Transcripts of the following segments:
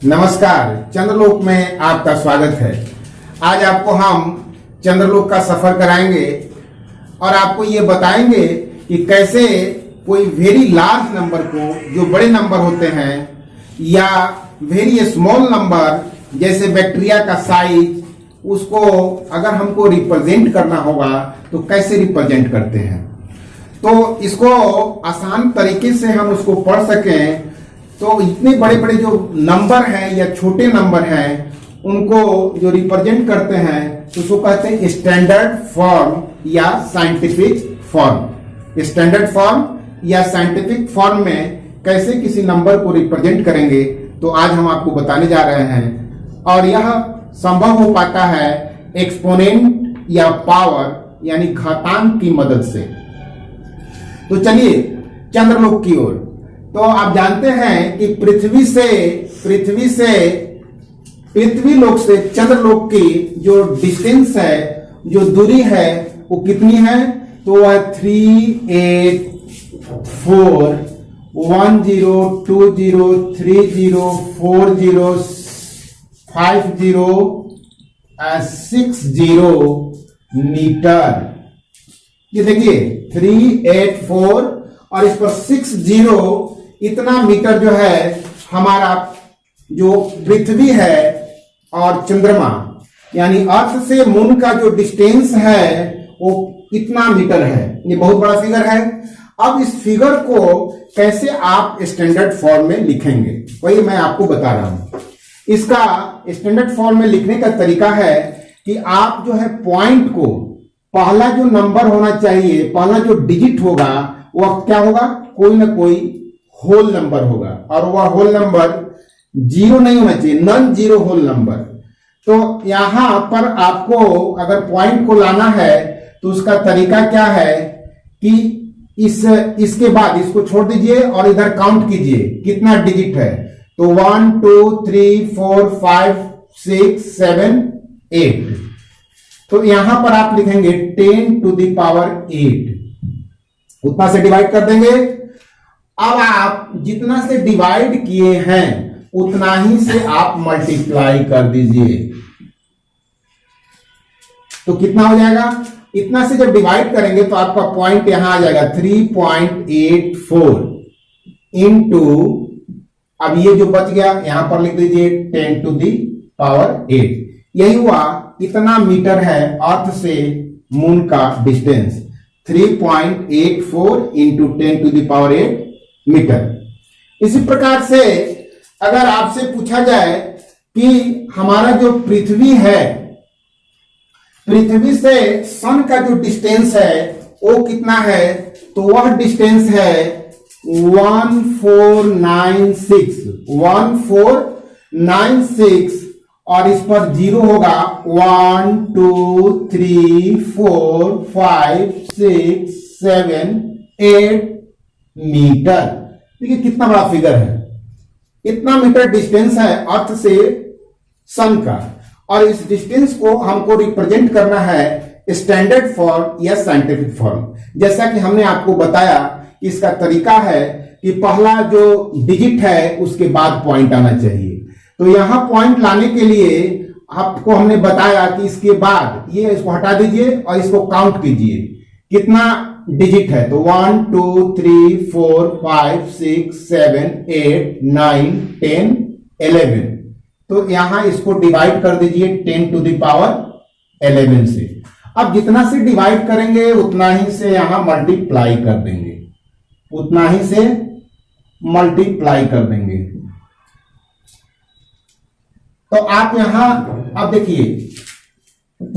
नमस्कार, चंद्रलोक में आपका स्वागत है। आज आपको हम चंद्रलोक का सफर कराएंगे और आपको ये बताएंगे कि कैसे कोई वेरी लार्ज नंबर को, जो बड़े नंबर होते हैं, या वेरी स्मॉल नंबर जैसे बैक्टीरिया का साइज, उसको अगर हमको रिप्रेजेंट करना होगा तो कैसे रिप्रेजेंट करते हैं। तो इसको आसान तरीके से हम उसको पढ़ सकें तो इतने बड़े बड़े जो नंबर हैं या छोटे नंबर हैं उनको जो रिप्रेजेंट करते हैं तो उसको कहते हैं स्टैंडर्ड फॉर्म या साइंटिफिक फॉर्म। स्टैंडर्ड फॉर्म या साइंटिफिक फॉर्म में कैसे किसी नंबर को रिप्रेजेंट करेंगे तो आज हम आपको बताने जा रहे हैं। और यह संभव हो पाता है एक्सपोनेंट या पावर यानी घातांक की मदद से। तो चलिए चंद्रलोक की ओर। तो आप जानते हैं कि पृथ्वी लोक से चंद्रलोक की जो डिस्टेंस है, जो दूरी है, वो कितनी है? तो वह 3841020305060 मीटर। ये देखिए 384 और इस पर 60 इतना मीटर जो है हमारा जो पृथ्वी है और चंद्रमा यानी अर्थ से मून का जो डिस्टेंस है वो कितना मीटर है। ये बहुत बड़ा फिगर है। अब इस फिगर को कैसे आप स्टैंडर्ड फॉर्म में लिखेंगे वही मैं आपको बता रहा हूं। इसका स्टैंडर्ड फॉर्म में लिखने का तरीका है कि आप जो है पॉइंट को, पहला जो नंबर होना चाहिए, पहला जो डिजिट होगा वह क्या होगा? कोई ना कोई होल नंबर होगा और वह होल नंबर जीरो नहीं होना चाहिए, नॉन जीरो होल नंबर। तो यहां पर आपको अगर पॉइंट को लाना है तो उसका तरीका क्या है कि इसके बाद इसको छोड़ दीजिए और इधर काउंट कीजिए कितना डिजिट है। तो 1 2 3 4 5 6 7 8। तो यहां पर आप लिखेंगे 10 टू द पावर 8, उतना से डिवाइड कर देंगे। अब आप जितना से डिवाइड किए हैं उतना ही से आप मल्टीप्लाई कर दीजिए। तो कितना हो जाएगा? इतना से जब डिवाइड करेंगे तो आपका पॉइंट यहां आ जाएगा 3.84 इंटू, अब ये जो बच गया यहां पर लिख दीजिए 10 टू दी पावर 8। यही हुआ, इतना मीटर है अर्थ से मून का distance, 3.84 into 10 to the power 8 metre. इसी प्रकार से अगर आपसे पूछा जाए कि हमारा जो पृथ्वी है, पृथ्वी से सन का जो डिस्टेंस है वो कितना है? तो वह डिस्टेंस है 1496 और इस पर जीरो होगा 1 2 3 4 5 6 7 8 मीटर। देखिए कितना बड़ा फिगर है। इतना मीटर डिस्टेंस है अर्थ से सन का और इस डिस्टेंस को हमको रिप्रेजेंट करना है स्टैंडर्ड फॉर्म या साइंटिफिक फॉर्म। जैसा कि हमने आपको बताया कि इसका तरीका है कि पहला जो डिजिट है उसके बाद पॉइंट आना चाहिए। तो यहां पॉइंट लाने के लिए आपको हमने बताया कि इसके बाद ये इसको हटा दीजिए और इसको काउंट कीजिए कितना डिजिट है। तो 1 2 3 4 5 6 7 8 9 10 11। तो यहां इसको डिवाइड कर दीजिए 10 टू द पावर 11 से। अब जितना से डिवाइड करेंगे उतना ही से यहां मल्टीप्लाई कर देंगे, उतना ही से मल्टीप्लाई कर देंगे। तो आप यहां अब देखिए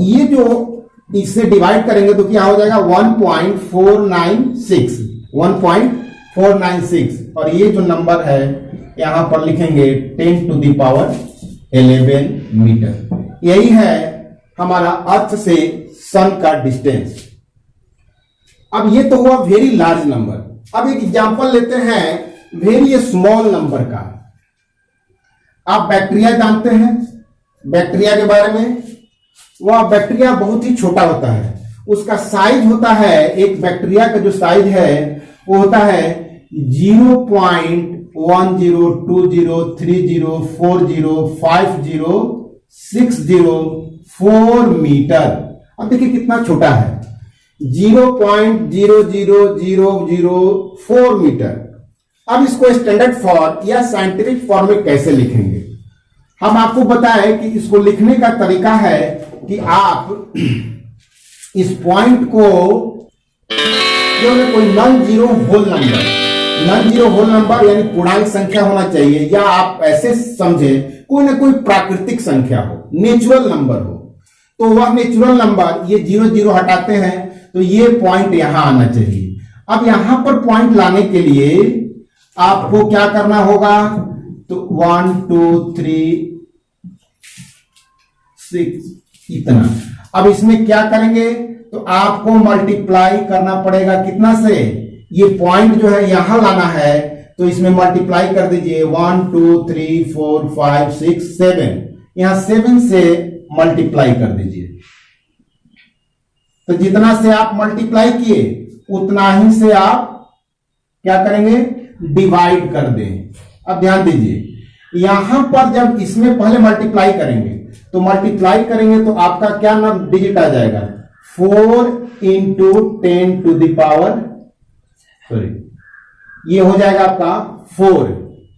ये जो इससे डिवाइड करेंगे तो क्या हो जाएगा? 1.496 और ये जो नंबर है यहां पर लिखेंगे 10 टू द पावर 11 मीटर। यही है हमारा अर्थ से सन का डिस्टेंस। अब ये तो हुआ वेरी लार्ज नंबर। अब एक एग्जांपल लेते हैं वेरी स्मॉल नंबर का। आप बैक्टीरिया जानते हैं, बैक्टीरिया के बारे में। वह बैक्टीरिया बहुत ही छोटा होता है, उसका साइज होता है, एक बैक्टीरिया का जो साइज है वो होता है 0.1 10 20 30 40 50 60 4 मीटर। अब देखिए कितना छोटा है, 0.00004 मीटर। अब इसको स्टैंडर्ड फॉर्म या साइंटिफिक फॉर्म में कैसे लिखेंगे? हम आपको बताएं कि इसको लिखने का तरीका है कि आप इस पॉइंट को जो है कोई नॉन जीरो होल नंबर यानी पूर्णांक संख्या होना चाहिए, या आप ऐसे समझे कोई ना कोई प्राकृतिक संख्या हो, नेचुरल नंबर हो, तो वह नेचुरल नंबर ये 0 हटाते हैं तो ये पॉइंट यहां आना चाहिए। अब यहां पर पॉइंट लाने के लिए आपको क्या करना होगा? तो 1 2 3 6 इतना। अब इसमें क्या करेंगे? तो आपको मल्टीप्लाई करना पड़ेगा कितना से? ये पॉइंट जो है यहां लाना है तो इसमें मल्टीप्लाई कर दीजिए 1 2 3 4 5 6 7, यहां 7 से मल्टीप्लाई कर दीजिए। तो जितना से आप मल्टीप्लाई किए उतना ही से आप क्या करेंगे? डिवाइड कर दें। अब ध्यान दीजिए, यहां पर जब इसमें पहले मल्टीप्लाई करेंगे तो मल्टीप्लाई करेंगे तो आपका क्या नाम डिजिट आ जाएगा? 4 into 10 to the power, sorry ये हो जाएगा आपका 4।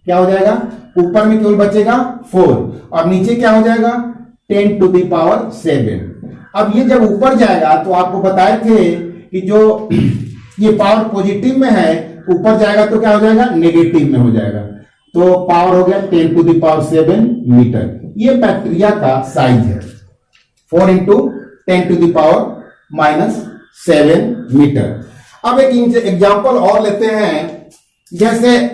क्या हो जाएगा? ऊपर में केवल बचेगा 4 और नीचे क्या हो जाएगा? 10 टू द पावर 7। अब ये जब ऊपर जाएगा तो आपको बताए थे कि जो ये पावर पॉजिटिव में है ऊपर जाएगा तो क्या हो जाएगा? नेगेटिव में हो जाएगा। तो पावर हो गया 10 टू द पावर 7 मीटर। ये बैक्टीरिया का साइज है, 4 into 10 to the power -7 metre. अब एक एग्जांपल और लेते हैं, जैसे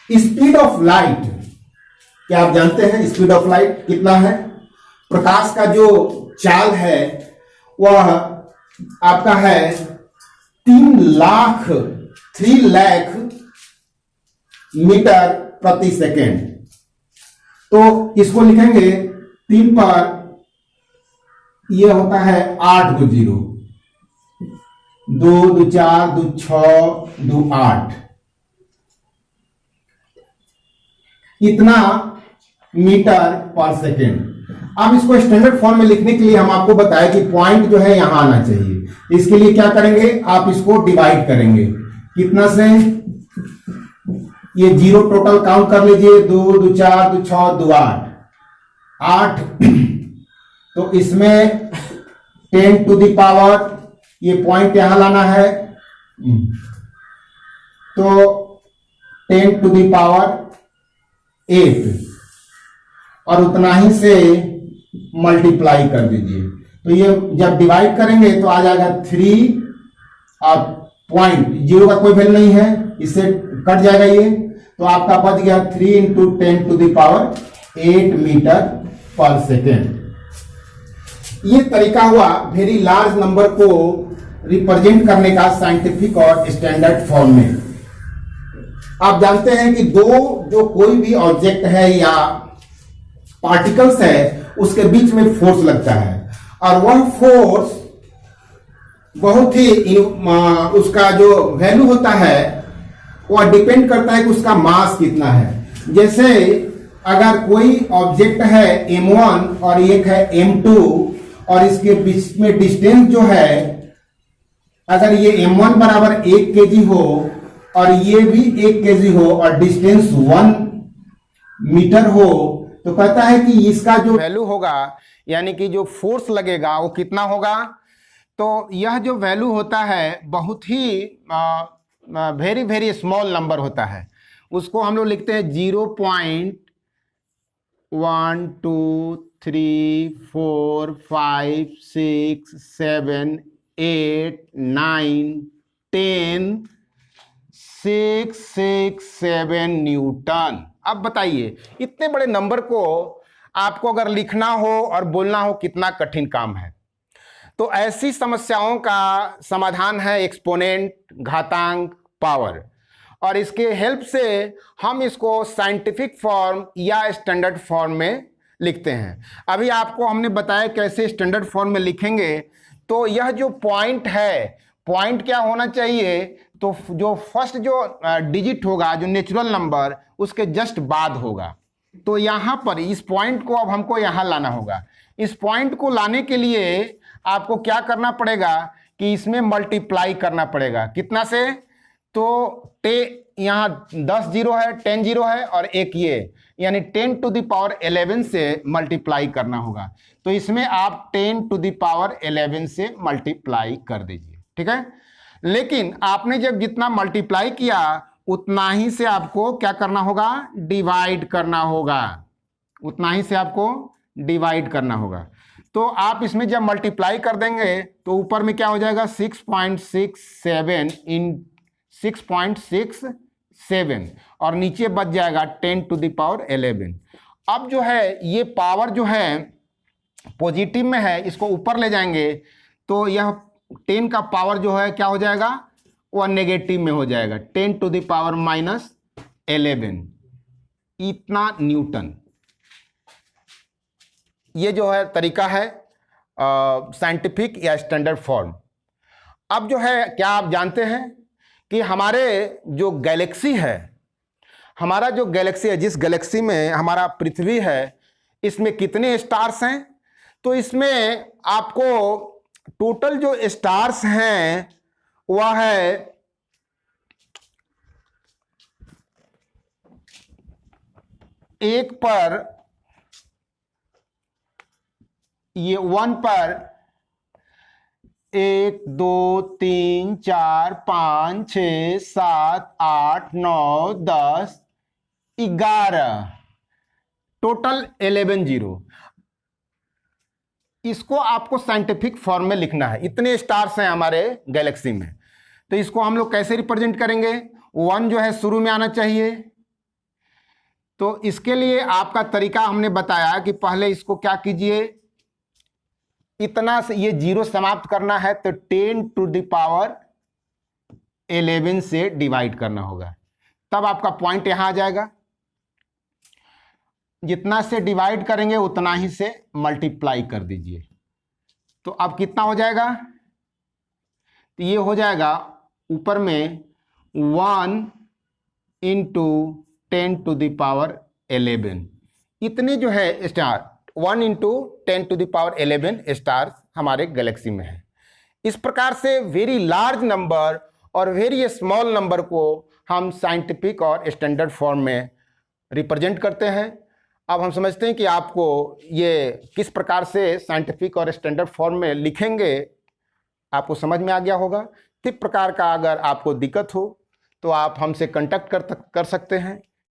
स्पीड ऑफ लाइट। क्या आप जानते हैं स्पीड ऑफ लाइट कितना है? प्रकाश का जो चाल है वह आपका है 3 लाख मीटर प्रति सेकेंड। तो इसको लिखेंगे 3 पर, यह होता है 8 2 0, 2 2 4 2 6 2 8, इतना मीटर पर सेकेंड। अब इसको स्टैंडर्ड फॉर्म में लिखने के लिए हम आपको बताएं कि पॉइंट जो है यहां आना चाहिए। इसके लिए क्या करेंगे? आप इसको डिवाइड करेंगे कितना से? ये 0 टोटल काउंट कर लीजिए, 2 2 4 2 6 2 8। तो इसमें 10 टू द पावर, ये पॉइंट यहां लाना है तो 10 टू द पावर 8 और उतना ही से मल्टीप्लाई कर दीजिए। तो ये जब डिवाइड करेंगे तो आ जाएगा 3 और पॉइंट 0 का कोई वैल्यू नहीं है, इससे कट जाएगा ये, तो आपका बच गया 3 into 10 to the power 8 metre per second. ये तरीका हुआ वेरी लार्ज नंबर को रिप्रेजेंट करने का साइंटिफिक और स्टैंडर्ड फॉर्म में। आप जानते हैं कि जो कोई भी ऑब्जेक्ट है या पार्टिकल्स है उसके बीच में फोर्स लगता है और वह फोर्स बहुत ही उसका जो वैल्यू होता है वह डिपेंड करता है कि उसका मास कितना है। जैसे अगर कोई ऑब्जेक्ट है m1 और एक है m2 और इसके बीच में डिस्टेंस जो है, अगर ये m1 बराबर 1 kg हो और ये भी 1 kg हो और डिस्टेंस 1 मीटर हो, तो कहता है कि इसका जो वैल्यू होगा यानी कि जो फोर्स लगेगा वो कितना होगा। तो यह जो वैल्यू होता है बहुत ही वेरी वेरी स्मॉल नंबर होता है, उसको हम लोग लिखते हैं 0.1 2 3 4 5 6 7 8 9 10 6 6 7 न्यूटन। अब बताइए इतने बड़े नंबर को आपको अगर लिखना हो और बोलना हो कितना कठिन काम है। तो ऐसी समस्याओं का समाधान है एक्सपोनेंट, घातांक, पावर, और इसके हेल्प से हम इसको साइंटिफिक फॉर्म या स्टैंडर्ड फॉर्म में लिखते हैं। अभी आपको हमने बताया कैसे स्टैंडर्ड फॉर्म में लिखेंगे। तो यह जो पॉइंट है, पॉइंट क्या होना चाहिए? तो जो फर्स्ट जो डिजिट होगा, जो नेचुरल नंबर, उसके जस्ट बाद होगा। तो यहां पर इस पॉइंट को अब हमको यहां लाना होगा। इस पॉइंट को लाने के लिए आपको क्या करना पड़ेगा कि इसमें मल्टीप्लाई करना पड़ेगा। कितना से? तो यहाँ 10 जीरो है, 10 जीरो है और एक ये, यानी 10 टू द पावर 11 से मल्टीप्लाई करना होगा। तो इसमें आप 10 टू द पावर 11 से मल्टीप्लाई कर दीजिए, ठीक है। लेकिन आपने जब जितना मल्टीप्लाई किया उतना ही से आपको क्या करना होगा? डिवाइड करना होगा। उतना ही से आपको डिवाइड करना होगा। तो आप इसमें जब मल्टीप्लाई कर देंगे तो ऊपर में क्या हो जाएगा? 6.67 इन 6.67 और नीचे बच जाएगा 10 टू द पावर 11। अब जो है ये पावर जो है पॉजिटिव में है, इसको ऊपर ले जाएंगे तो यह 10 का पावर जो है क्या हो जाएगा? वह नेगेटिव में हो जाएगा, 10 टू द पावर -11। इतना न्यूटन। ये जो है तरीका है साइंटिफिक या स्टैंडर्ड फॉर्म। अब जो है, क्या आप जानते हैं कि हमारे जो गैलेक्सी है, हमारा जो गैलेक्सी है, जिस गैलेक्सी में हमारा पृथ्वी है, इसमें कितने स्टार्स हैं? तो इसमें आपको टोटल जो स्टार्स हैं वह है 1 पर, ये 1 पर 1 2 3 4 5 6 7 8 9 10 11, टोटल 11 जीरो। इसको आपको साइंटिफिक फॉर्म में लिखना है। इतने स्टार्स हैं हमारे गैलेक्सी में, तो इसको हम लोग कैसे रिप्रेजेंट करेंगे? 1 जो है शुरू में आना चाहिए। तो इसके लिए आपका तरीका हमने बताया कि पहले इसको क्या कीजिए, इतना से ये जीरो समाप्त करना है तो 10 टू द पावर 11 से डिवाइड करना होगा, तब आपका पॉइंट यहां आ जाएगा। जितना से डिवाइड करेंगे उतना ही से मल्टीप्लाई कर दीजिए। तो अब कितना हो जाएगा? तो ये हो जाएगा ऊपर में 1 इंटू 10 टू द पावर 11। इतने जो है star, 1 into 10 to the power 11 star हमारे गैलेक्सी में है। इस प्रकार से वेरी लार्ज नंबर और वेरी स्मॉल नंबर को हम साइंटिफिक और स्टैंडर्ड फॉर्म में रिप्रेजेंट करते हैं। अब हम समझते हैं कि आपको ये किस प्रकार से साइंटिफिक और स्टैंडर्ड फॉर्म में लिखेंगे, आपको समझ में आ गया होगा। किस प्रकार का अगर आपको दिक्कत हो तो आप हमसे कांटेक्ट कर सकते हैं।